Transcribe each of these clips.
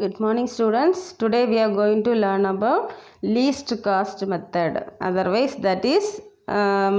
Good morning students. Today we are going to learn about least cost method. Otherwise that is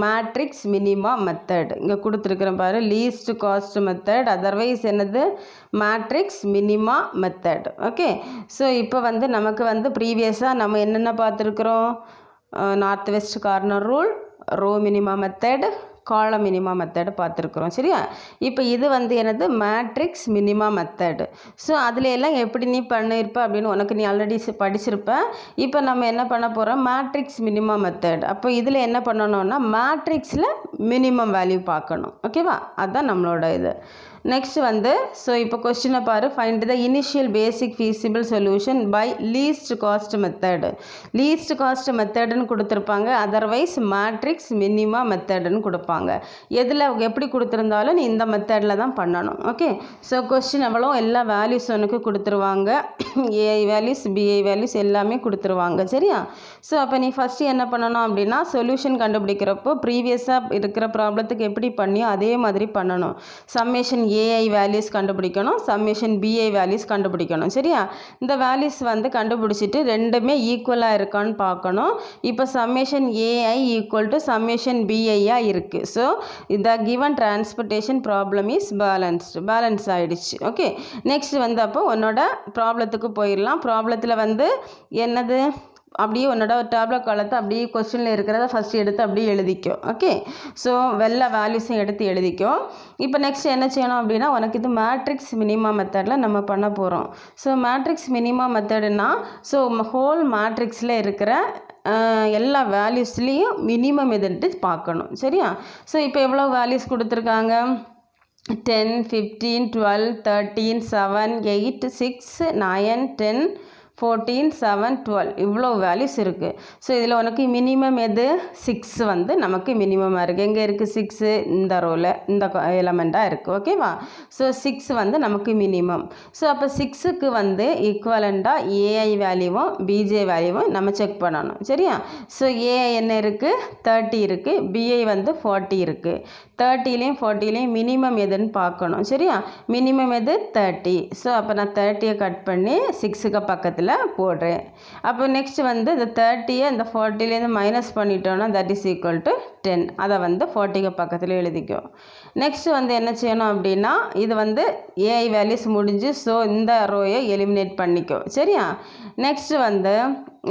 matrix minima method. இங்கே கொடுத்துருக்குறேன் பாரு least cost method. Otherwise என்னது matrix minima method. Okay. So இப்போ நமக்கு ப்ரீவியஸாக நம்ம என்னென்ன பார்த்துருக்குறோம், north west corner rule, row minima method, column minima method பார்த்துருக்குறோம். சரியா? இப்போ இது என்னது மேட்ரிக்ஸ் மினிமா மெத்தட். ஸோ அதில் எல்லாம் எப்படி நீ பண்ணியிருப்ப அப்படின்னு உனக்கு நீ ஆல்ரெடி படிச்சிருப்ப. இப்போ நம்ம என்ன பண்ண போகிறோம், மேட்ரிக்ஸ் மினிமா மெத்தட். அப்போ இதில் என்ன பண்ணணும்னா மேட்ரிக்ஸில் மினிமம் வேல்யூ பார்க்கணும். ஓகேவா? அதுதான் நம்மளோட இது. நெக்ஸ்ட் ஸோ இப்போ கொஸ்டினை பாரு. Find the initial basic feasible solution by least cost method. Least cost மெத்தடுன்னு கொடுத்துருப்பாங்க, அதர்வைஸ் மேட்ரிக்ஸ் மினிமா மெத்தடுன்னு கொடுப்பாங்க. எதில் எப்படி கொடுத்துருந்தாலும் நீ இந்த மெத்தடில் தான் பண்ணணும். ஓகே. ஸோ கொஸ்டின் எவ்வளோ எல்லா வேல்யூஸ் உனக்கு கொடுத்துருவாங்க, ஏஐ வேல்யூஸ் பிஐ வேல்யூஸ் எல்லாமே கொடுத்துருவாங்க. சரியா? ஸோ அப்போ நீ ஃபஸ்ட்டு என்ன பண்ணணும் அப்படின்னா சொல்யூஷன் கண்டுபிடிக்கிறப்போ ப்ரீவியஸாக இருக்கிற ப்ராப்ளத்துக்கு எப்படி பண்ணியோ அதே மாதிரி பண்ணணும். சம்மேஷன் ஏஐ வேல்யூஸ் கண்டுபிடிக்கணும், சம்மேஷன் பிஐ வேல்யூஸ் கண்டுபிடிக்கணும். சரியா? இந்த வேல்யூஸ் கண்டுபிடிச்சிட்டு ரெண்டுமே ஈக்குவலாக இருக்கான்னு பார்க்கணும். இப்போ summation AI equal to summation பிஐயாக இருக்குது. ஸோ இந்த given transportation problem is balance ஆகிடுச்சு. ஓகே. நெக்ஸ்ட் அப்போ உன்னோட ப்ராப்ளத்துக்கு போயிடலாம். ப்ராப்ளத்தில் என்னது அப்படியே உன்னோட டேப்லெட் காலத்தை அப்படியே கொஸ்டினில் இருக்கிறத ஃபஸ்ட்டு எடுத்து அப்படியே எழுதிக்கோ. ஓகே. ஸோ வெள்ளை வேல்யூஸும் எடுத்து எழுதிக்கோ. இப்போ நெக்ஸ்ட் என்ன செய்யணும் அப்படின்னா உனக்கு இது மேட்ரிக்ஸ் மினிமா மெத்தடில் நம்ம பண்ண போகிறோம். ஸோ மேட்ரிக்ஸ் மினிமா மெத்தடுனா ஸோ ஹோல் மேட்ரிக்ஸில் இருக்கிற எல்லா வேல்யூஸ்லேயும் மினிமம் எதுன்ட்டு பார்க்கணும். சரியா? ஸோ இப்போ எவ்வளோ வேல்யூஸ் கொடுத்துருக்காங்க, 10, 15, 12, 13, 7, 8, 6, 9, 10, 14, 7, 12 இவ்வளோ வேல்யூஸ் இருக்குது. ஸோ இதில் உனக்கு மினிமம் எது 6 நமக்கு மினிமமாக இருக்குது. எங்கே இருக்குது 6? இந்த ரோவில் இந்த எலமெண்ட்டாக இருக்குது. ஓகேவா? ஸோ 6 நமக்கு மினிமம். ஸோ அப்போ 6க்கு ஈக்குவலண்ட்டாக ஏஐ வேல்யூவும் பிஜே வேல்யூவும் நம்ம செக் பண்ணணும். சரியா? ஸோ ஏஐ என்ன இருக்குது 30 இருக்குது, பிஐ 40 இருக்குது. 30லேயும் 40லேயும் மினிமம் எதுன்னு பார்க்கணும். சரியா? மினிமம் எது 30. ஸோ அப்போ நான் 30யை கட் பண்ணி 6க்கு பக்கத்தில் போடுறேன். அப்போ நெக்ஸ்ட் இந்த 30யை இந்த 40லேருந்து மைனஸ் பண்ணிட்டோன்னா தட் இஸ் ஈக்குவல் டு 10. அதை 40க்கு பக்கத்தில் எழுதிக்கோ. நெக்ஸ்ட் என்ன செய்யணும் அப்படின்னா இது ஏஐ வேல்யூஸ் முடிஞ்சு. ஸோ இந்த ரோயை எலிமினேட் பண்ணிக்கோ. சரியா? நெக்ஸ்ட்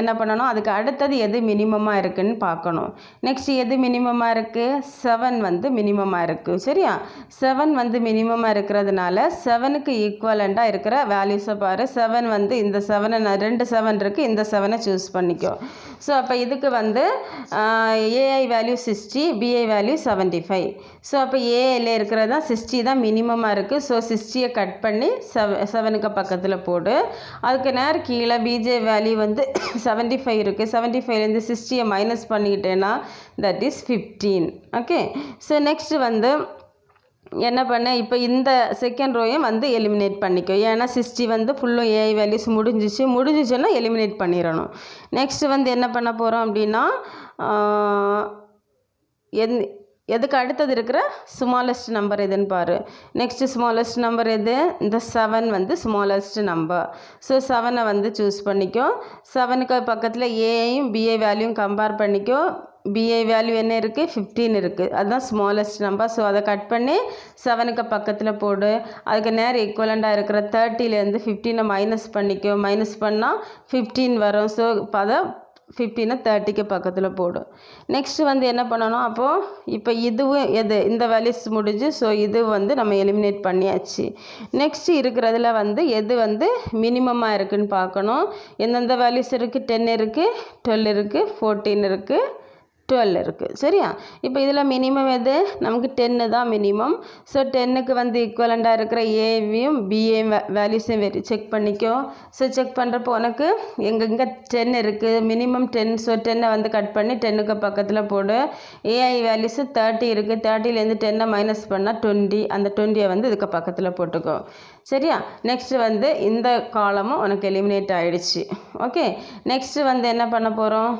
என்ன பண்ணணும், அதுக்கு அடுத்தது எது மினிமமாக இருக்குதுன்னு பார்க்கணும். நெக்ஸ்ட் எது மினிமமாக இருக்குது, 7 மினிமமாக இருக்குது. சரியா? 7 மினிமமாக இருக்கிறதுனால 7க்கு ஈக்குவலண்ட்டாக இருக்கிற வேல்யூஸை பாரு. 7 இந்த 7 2 7 இருக்குது, இந்த 7 சூஸ் பண்ணிக்கோ. ஸோ அப்போ இதுக்கு ஏஐ வேல்யூ 60, பிஐ வேல்யூ 75. ஸோ அப்போ ஏஐயில் இருக்கிறது தான் 60 தான் மினிமமாக இருக்குது. ஸோ 60யை கட் பண்ணி 7க்கு பக்கத்தில் போடு. அதுக்கு நேரம் கீழே பிஜே வேல்யூ 75 இருக்குது. 75லேருந்து 60யை மைனஸ் பண்ணிக்கிட்டேன்னா that is 15. Okay. So next என்ன பண்ண, இப்போ இந்த செகண்ட் ரோயும் எலிமினேட் பண்ணிக்கோ. ஏன்னா 60 ஃபுல்லும் ஏஐ வேல்யூஸ் முடிஞ்சிச்சுன்னா எலிமினேட் பண்ணிடணும். நெக்ஸ்ட் என்ன பண்ண போகிறோம் அப்படின்னா எதுக்கு அடுத்தது இருக்கிற ஸ்மாலஸ்ட் நம்பர் எதுன்னு பாரு. நெக்ஸ்ட் ஸ்மாலஸ்ட் நம்பர் எது, இந்த 7 ஸ்மாலஸ்ட் நம்பர். ஸோ 7 சூஸ் பண்ணிக்கோ. 7க்கு பக்கத்தில் ஏஐயும் பிஐ வேல்யூயும் கம்பேர் பண்ணிக்கோ. பிஐ வேல்யூ என்ன இருக்குது 15 இருக்குது, அதுதான் ஸ்மாலஸ்ட் நம்பர். ஸோ அதை கட் பண்ணி 7க்கு பக்கத்தில் போடு. அதுக்கு நேரம் ஈக்குவலண்டாக இருக்கிற 30லேருந்து 15 மைனஸ் பண்ணிக்கோ. மைனஸ் பண்ணால் 15 வரும். ஸோ அதை 15 30க்கு பக்கத்தில் போடும். நெக்ஸ்ட் என்ன பண்ணணும், அப்போது இப்போ இதுவும் எது இந்த வேல்யூஸ் முடிஞ்சு. ஸோ இது நம்ம எலிமினேட் பண்ணியாச்சு. நெக்ஸ்ட் இருக்கிறதுல எது மினிமமாக இருக்குதுன்னு பார்க்கணும். எந்தெந்த வேல்யூஸ் இருக்குது, 10 இருக்குது, 12 இருக்குது, 14 இருக்குது, 12 இருக்குது. சரியா? இப்போ இதில் மினிமம் எது நமக்கு 10 தான் மினிமம். ஸோ 10க்கு ஈக்குவலண்டாக இருக்கிற ஏவியும் பிஏ வேல்யூஸையும் செக் பண்ணிக்கோ. ஸோ செக் பண்ணுறப்போ உனக்கு எங்கெங்கே 10 இருக்குது, மினிமம் 10. ஸோ 10 கட் பண்ணி 10க்கு பக்கத்தில் போடு. ஏஐ வேல்யூஸ் 30 இருக்குது, 30லேருந்து 10 மைனஸ் பண்ணால் 20. அந்த 20யை இதுக்கு பக்கத்தில் போட்டுக்கோ. சரியா? நெக்ஸ்ட் இந்த காலமும் உனக்கு எலிமினேட் ஆகிடுச்சு. ஓகே, நெக்ஸ்ட்டு வந்து என்ன பண்ண போகிறோம்,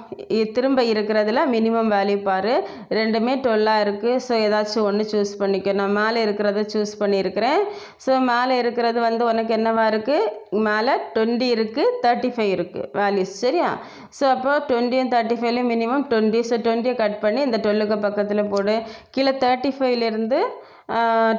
திரும்ப இருக்கிறதுல மினிமம் வேல்யூ பாரு, ரெண்டுமே 12 இருக்குது. ஸோ ஏதாச்சும் ஒன்று சூஸ் பண்ணிக்க. நான் மேலே இருக்கிறத சூஸ் பண்ணியிருக்கிறேன். ஸோ மேலே இருக்கிறது வந்து உனக்கு என்னவா இருக்குது, மேலே 20 இருக்குது, 35 இருக்குது வேல்யூஸ். சரியா? ஸோ அப்போ 20யும் 35லையும் மினிமம் 20. ஸோ 20யை கட் பண்ணி இந்த 12க்கு பக்கத்தில் போடு. கீழே 35லேருந்து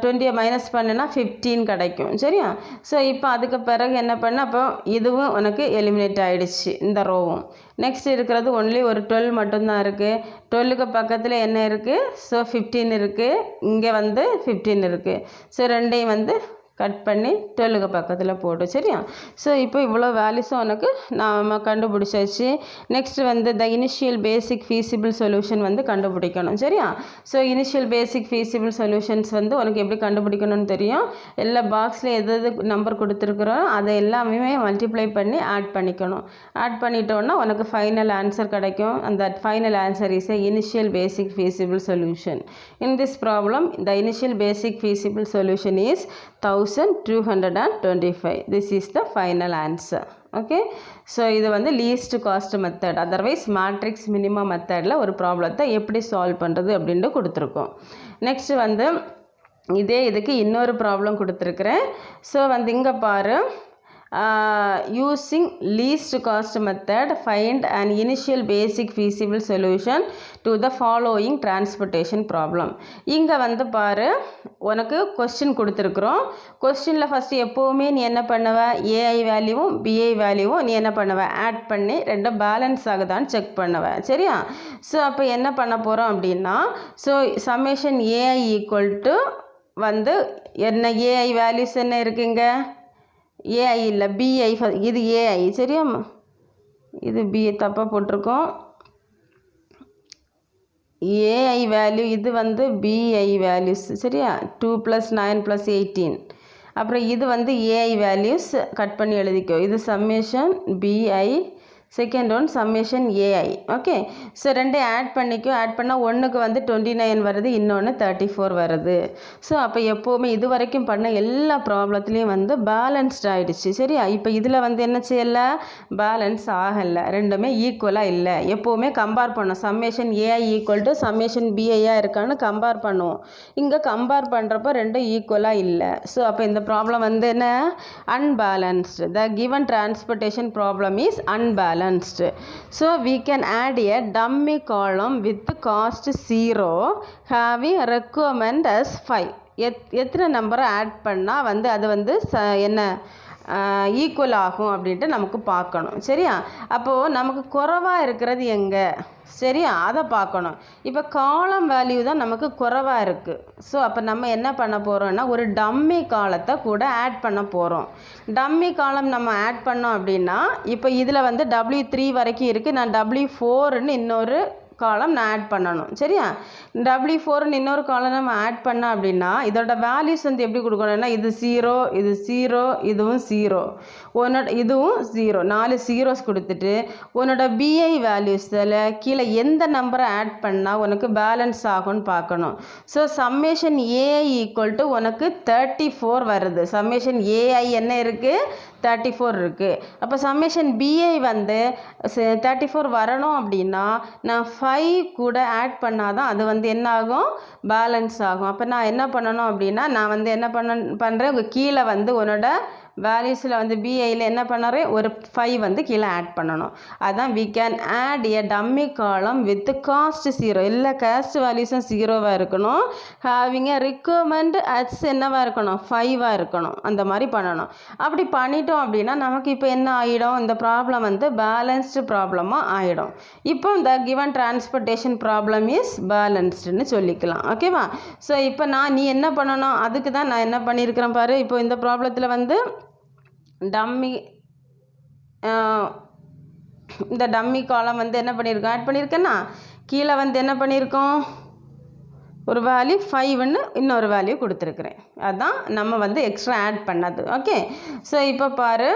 20யை மைனஸ் பண்ணுனா 15 கிடைக்கும். சரியா? ஸோ இப்போ அதுக்கு பிறகு என்ன பண்ண, அப்போ இதுவும் உனக்கு எலிமினேட் ஆகிடுச்சு, இந்த ரோவும். நெக்ஸ்ட் இருக்கிறது ஒன்லி ஒரு 12 மட்டும்தான் இருக்குது. 12க்கு பக்கத்தில் என்ன இருக்குது, ஸோ 15 இருக்குது, இங்கே வந்து 15 இருக்குது. ஸோ ரெண்டையும் வந்து கட் பண்ணி 12க்கு பக்கத்தில் போட்டு. சரியா? ஸோ இப்போ இவ்வளோ வேல்யூஸும் உனக்கு நாம் கண்டுபிடிச்சாச்சு. நெக்ஸ்ட்டு வந்து the initial basic feasible solution வந்து கண்டுபிடிக்கணும். சரியா? So initial basic feasible solutions வந்து உனக்கு எப்படி கண்டுபிடிக்கணும்னு தெரியும். எல்லா பாக்ஸில் எது எது நம்பர் கொடுத்துருக்குறோம் அதை எல்லாமே மல்டிப்ளை பண்ணி ஆட் பண்ணிக்கணும். ஆட் பண்ணிட்டோன்னா உனக்கு ஃபைனல் ஆன்சர் கிடைக்கும். அந்த final answer is a initial basic feasible solution. In this problem the initial basic feasible solution is 1225. This is the final answer. Okay, so இது வந்து least cost method, otherwise matrix minimum மெத்தடில் ஒரு ப்ராப்ளத்தை எப்படி solve பண்ணுறது அப்படின்ட்டு கொடுத்துருக்கோம். Next வந்து இதே இதுக்கு இன்னொரு ப்ராப்ளம் கொடுத்துருக்குறேன். ஸோ வந்து இங்கே பாரு, using least cost method find an initial basic feasible solution to the following transportation problem. இங்கே வந்து பாரு, உனக்கு கொஸ்டின் கொடுத்துருக்குறோம். கொஸ்டினில் ஃபஸ்ட்டு எப்போவுமே நீ என்ன பண்ணுவ, ஏஐ வேல்யூவும் பிஐ வேல்யூவும் நீ என்ன பண்ணுவ, ஆட் பண்ணி ரெண்டும் பேலன்ஸ் ஆகுதான்னு செக் பண்ணுவ. சரியா? ஸோ அப்போ என்ன பண்ண போகிறோம் அப்படின்னா, so summation AI equal to வந்து என்ன, ஏஐ வேல்யூஸ் என்ன இருக்குங்க, ஏஐ இல்லை பிஐ, இது ஏஐ. சரியாம்மா, இது பிஐ தப்பாக போட்டிருக்கோம். ஏஐ வேல்யூ இது வந்து பிஐ வேல்யூஸ். சரியா? 2 + 9 + 18. அப்புறம் இது வந்து ஏஐ வேல்யூஸ் கட் பண்ணி எழுதிக்கோ. இது summation BI, second one summation AI. Okay, so ரெண்டையும் ஆட் பண்ணிக்கோ. ஆட் பண்ணால் ஒன்றுக்கு வந்து 29 வருது, இன்னொன்று 34 வருது. ஸோ அப்போ எப்போவுமே இது வரைக்கும் பண்ண எல்லா ப்ராப்ளத்துலேயும் வந்து பேலன்ஸ்ட் ஆகிடுச்சு. சரியா? இப்போ இதில் வந்து என்ன செய்யலை, பேலன்ஸ் ஆகலை, ரெண்டுமே ஈக்குவலாக இல்லை. எப்போவுமே கம்பேர் பண்ணோம், summation AI equal to summation பிஐயாக இருக்கான்னு கம்பேர் பண்ணுவோம். இங்கே கம்பேர் பண்ணுறப்போ ரெண்டும் ஈக்குவலாக இல்லை. ஸோ அப்போ இந்த ப்ராப்ளம் வந்து என்ன, unbalanced. The given transportation problem is unbalanced. So we can add a dummy column with cost 0 having requirement as 5. எத்தனை நம்பரை ஆட் பண்ணால் வந்து அது வந்து என்ன ஈக்குவல் ஆகும் அப்படின்ட்டு நமக்கு பார்க்கணும். சரியா? அப்போது நமக்கு குறைவாக இருக்கிறது எங்கே, சரியா, அதை பார்க்கணும். இப்போ காலம் வேல்யூ தான் நமக்கு குறைவாக இருக்குது. ஸோ அப்போ நம்ம என்ன பண்ண போகிறோம்னா, ஒரு டம்மி காலத்தை கூட ஆட் பண்ண போகிறோம். டம்மி காலம் நம்ம ஆட் பண்ணோம் அப்படின்னா, இப்போ இதில் வந்து W3 வரைக்கும் இருக்குது, நான் W4ன்னு இன்னொரு காலம் நான் ஆட் பண்ணணும். சரியா? W4ன்னு இன்னொரு காலம் நம்ம ஆட் பண்ண அப்படின்னா இதோட வேல்யூஸ் வந்து எப்படி கொடுக்கணும்னா, இது 0, இது 0, இதுவும் 0, உன்னோட இதுவும் 0, 4 ஜீரோஸ் கொடுத்துட்டு உன்னோட பிஐ வேல்யூஸில் கீழே எந்த நம்பரை ஆட் பண்ணால் உனக்கு பேலன்ஸ் ஆகும்னு பார்க்கணும். So summation AI equal to உனக்கு 34 வருது. சம்மேஷன் ஏஐ என்ன இருக்குது, 34 இருக்குது. அப்போ சம்மேஷன் பிஐ வந்து 34 வரணும் அப்படின்னா நான் 5 கூட ஆட் பண்ணால் தான் அது வந்து என்ன ஆகும், பேலன்ஸ் ஆகும். அப்போ நான் என்ன பண்ணணும் அப்படின்னா, நான் வந்து என்ன பண்ணுறேன், கீழே வந்து உன்னோட வேல்யூஸில் வந்து பிஐயில் என்ன பண்ணுறேன், ஒரு 5 வந்து கீழே ஆட் பண்ணணும். அதுதான் we can add a dummy column with cost 0. எல்லா காஸ்ட் வேல்யூஸும் 0வாக இருக்கணும். having a requirement as என்னவாக இருக்கணும், 5ஆக இருக்கணும். அந்த மாதிரி பண்ணணும். அப்படி பண்ணிட்டோம் அப்படின்னா நமக்கு இப்போ என்ன ஆகிடும், இந்த ப்ராப்ளம் வந்து பேலன்ஸ்டு ப்ராப்ளமாக ஆகிடும். இப்போ இந்த கிவன் டிரான்ஸ்போர்ட்டேஷன் ப்ராப்ளம் இஸ் பேலன்ஸ்டுன்னு சொல்லிக்கலாம். ஓகேவா? ஸோ இப்போ நீ என்ன பண்ணணும், அதுக்கு தான் நான் என்ன பண்ணியிருக்கிறேன் பாரு. இப்போ இந்த ப்ராப்ளத்தில் வந்து இந்த டம்மி காலம் வந்து என்ன பண்ணியிருக்கோம், ஆட் பண்ணியிருக்கேன்னா கீழே வந்து என்ன பண்ணியிருக்கோம், ஒரு வேல்யூ 5ன்னு இன்னொரு வேல்யூ கொடுத்துருக்குறேன். அதுதான் நம்ம வந்து எக்ஸ்ட்ரா ஆட் பண்ணது. ஓகே, ஸோ இப்போ பாரு,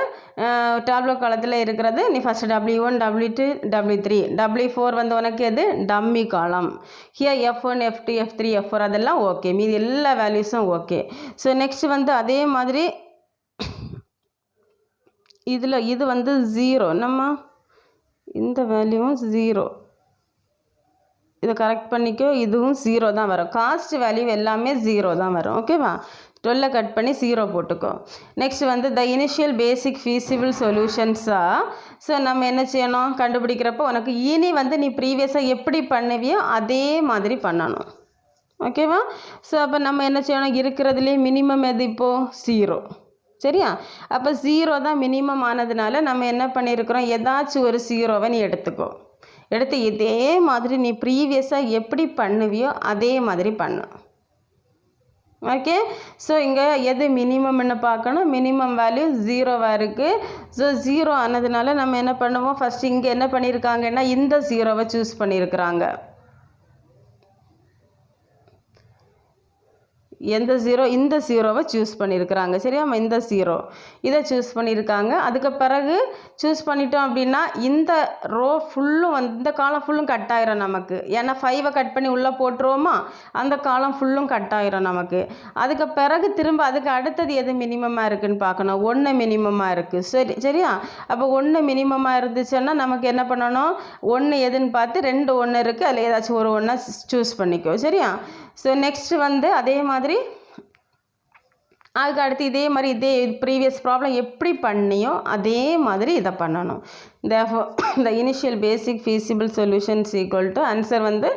டேப்லோ காலத்தில் இருக்கிறது நீ first W1, W2, W3, W4 வந்து உனக்கு எது, டம்மி காலம். Here F1, F2, F3, F4 அதெல்லாம் ஓகே, மீதி எல்லா வேல்யூஸும் ஓகே. ஸோ நெக்ஸ்ட் வந்து அதே மாதிரி இதில் இது வந்து 0, நம்ம இந்த வேல்யூவும் 0, இதை கரெக்ட் பண்ணிக்கோ, இதுவும் 0 தான் வரும். காஸ்ட் வேல்யூ எல்லாமே 0 தான் வரும். ஓகேவா? 12 கட் பண்ணி 0 போட்டுக்கோ. நெக்ஸ்ட் வந்து த இனிஷியல் பேசிக் ஃபீஸிபிள் சொல்யூஷன்ஸாக. ஸோ நம்ம என்ன செய்யணும், கண்டுபிடிக்கிறப்போ உனக்கு இனி வந்து நீ ப்ரீவியஸாக எப்படி பண்ணுவியோ அதே மாதிரி பண்ணணும். ஓகேவா? ஸோ அப்போ நம்ம என்ன செய்யணும், இருக்கிறதுலேயே மினிமம் எது இப்போது 0. சரியா? அப்போ 0 தான் மினிமம் ஆனதுனால நம்ம என்ன பண்ணியிருக்கிறோம், ஏதாச்சும் ஒரு 0வை நீ எடுத்துக்கோ. எடுத்து இதே மாதிரி நீ ப்ரீவியஸாக எப்படி பண்ணுவியோ அதே மாதிரி பண்ணு. ஓகே? ஸோ இங்கே எது மினிமம்னு பார்க்கணும். மினிமம் வேல்யூ 0வாக இருக்குது. ஸோ 0 ஆனதுனால நம்ம என்ன பண்ணுவோம், ஃபஸ்ட்டு இங்கே என்ன பண்ணியிருக்காங்கன்னா இந்த 0வை சூஸ் பண்ணியிருக்கிறாங்க. எந்த 0? இந்த 0வை சூஸ் பண்ணியிருக்கிறாங்க. சரியா? இந்த 0 இதை சூஸ் பண்ணியிருக்காங்க. அதுக்கு பிறகு சூஸ் பண்ணிட்டோம் அப்படின்னா இந்த ரோ ஃபுல்லும் இந்த காலம் ஃபுல்லும் கட் ஆயிரும் நமக்கு. ஏன்னா 5வை கட் பண்ணி உள்ளே போட்டுருவோமா, அந்த காலம் ஃபுல்லும் கட் ஆயிரும் நமக்கு. அதுக்கு பிறகு திரும்ப அதுக்கு அடுத்தது எது மினிமமாக இருக்குதுன்னு பார்க்கணும். 1 மினிமமாக இருக்குது. சரியா? அப்போ 1 மினிமமாக இருந்துச்சுன்னா நமக்கு என்ன பண்ணணும், 1 எதுன்னு பார்த்து 2 1 இருக்குது, அதில் ஏதாச்சும் ஒரு 1 சூஸ் பண்ணிக்கோ. சரியா? ஸோ நெக்ஸ்ட் வந்து அதே மாதிரி அதுக்கு அடுத்து இதே மாதிரி இதே ப்ரீவியஸ் ப்ராப்ளம் எப்படி பண்ணியோ அதே மாதிரி இதை பண்ணணும். the initial basic feasible solution is equal to answer வந்து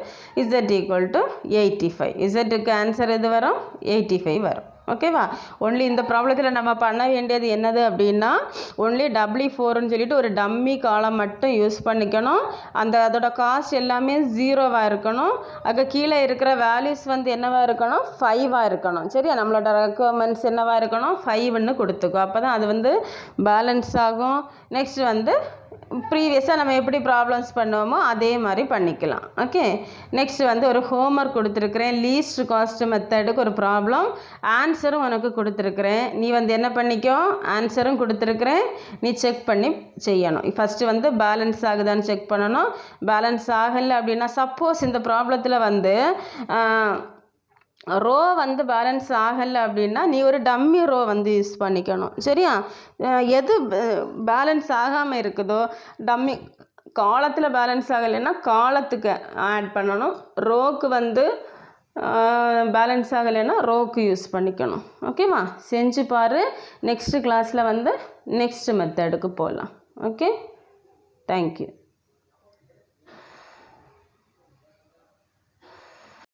z equal to 85. இசட்டுக்கு ஆன்சர் எது வரும், 85 வரும். ஓகேவா? ஒன்லி இந்த ப்ராப்ளத்தில் நம்ம பண்ண வேண்டியது என்னது அப்படின்னா, ஒன்லி W4ன்னு சொல்லிட்டு ஒரு டம்மி காலம் மட்டும் யூஸ் பண்ணிக்கணும். அதோட காஸ்ட் எல்லாமே 0வாக இருக்கணும். அதுக்கு கீழே இருக்கிற வேல்யூஸ் வந்து என்னவாக இருக்கணும், 5வாக இருக்கணும். சரியா? நம்மளோட ரெக்குவயர்மெண்ட்ஸ் என்னவாக இருக்கணும், 5ன்னு கொடுத்துக்கோ. அப்போ தான் அது வந்து பேலன்ஸ் ஆகும். நெக்ஸ்ட் வந்து ப்ரீவியஸாக நம்ம எப்படி ப்ராப்ளம்ஸ் பண்ணுவோமோ அதே மாதிரி பண்ணிக்கலாம். ஓகே? நெக்ஸ்ட் வந்து ஒரு ஹோம்ஒர்க் கொடுத்துருக்குறேன். லீஸ்ட் காஸ்ட் மெத்தடுக்கு ஒரு ப்ராப்ளம், ஆன்சரும் உனக்கு கொடுத்துருக்குறேன். நீ வந்து என்ன பண்ணிக்கோ, ஆன்சரும் கொடுத்துருக்குறேன், நீ செக் பண்ணி செய்யணும். ஃபஸ்ட்டு வந்து பேலன்ஸ் ஆகுதான்னு செக் பண்ணணும். பேலன்ஸ் ஆகலை அப்படின்னா, சப்போஸ் இந்த ப்ராப்ளத்தில் வந்து ரோ வந்து பேலன்ஸ் ஆகலை அப்படின்னா நீ ஒரு டம்மி ரோ வந்து யூஸ் பண்ணிக்கணும். சரியா? எது பேலன்ஸ் ஆகாமல் இருக்குதோ, டம்மி காலத்தில் பேலன்ஸ் ஆகலைன்னா காலத்துக்கு ஆட் பண்ணணும். ரோக்கு வந்து பேலன்ஸ் ஆகலைன்னா ரோக்கு யூஸ் பண்ணிக்கணும். ஓகேவா? செஞ்சு பாரு. நெக்ஸ்ட்டு கிளாஸில் வந்து நெக்ஸ்ட் மெத்தடுக்கு போகலாம். ஓகே? தேங்க்யூ.